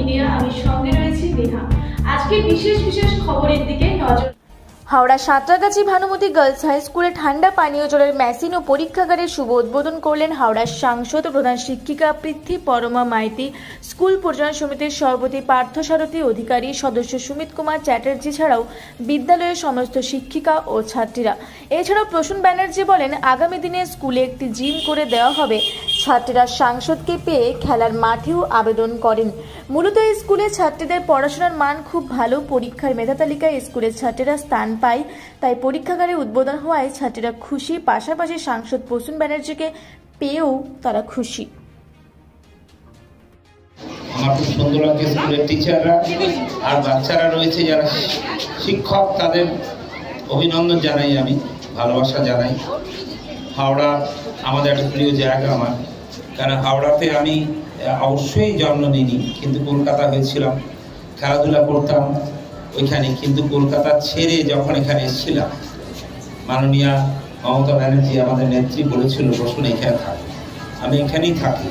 Media, আমি সঙ্গে রয়েছি নেহা। আজকে বিশেষ খবরের দিকে নজর। হাওড়া সাঁতরাগাছি ভানুমতি গার্লস হাই স্কুলে ঠান্ডা পানীয় জলের মেশিন ও পরীক্ষাগারের শুভ উদ্বোধন করলেন হাওড়ার সাংসদ ও প্রধান শিক্ষিকা পৃথ্বী পরমা মাইতি, স্কুল পরিচালনা সমিতির সভাপতি পার্থসারথী অধিকারী, সদস্য সুমিত কুমার চ্যাটার্জি ছাড়াও বিদ্যালয়ের সমস্ত শিক্ষিকা ও ছাত্রীরা। এছাড়াও প্রসূন ব্যানার্জি বলেন, আগামী দিনে স্কুলে একটি জিম করে দেওয়া হবে। ছাত্রীরা সাংসদকে পেয়ে খেলার মাঠেও আবেদন করেন। মূলত এই স্কুলে ছাত্রীদের পড়াশোনার মান খুব ভালো, পরীক্ষার মেধা তালিকায় স্কুলের ছাত্রীরা স্থান পায়, তাই পরীক্ষাগারে উদ্বোধন হওয়ায় ছাত্রীরা খুশি। পাশাপাশি সাংসদ প্রসূন ব্যানার্জিকে পেয়েও তারা খুশি। আমার খুব সুন্দর লাগছে, স্কুলের টিচাররা আর বাচ্চারা রয়েছে যারা শিক্ষক, তাদের অভিনন্দন জানাই, আমি ভালোবাসা জানাই। হাওড়া আমাদের একটা প্রিয় জায়গা আমার, কারণ হাওড়াতে আমি অবশ্যই জন্ম নিইনি, কিন্তু কলকাতা হয়েছিলাম, খেলাধুলা করতাম ওইখানে। কিন্তু কলকাতা ছেড়ে যখন এখানে এসেছিলাম, মাননীয়া মমতা ব্যানার্জি আমাদের নেত্রী বলেছিল, বসুন এখানে থাকি, আমি এখানেই থাকি।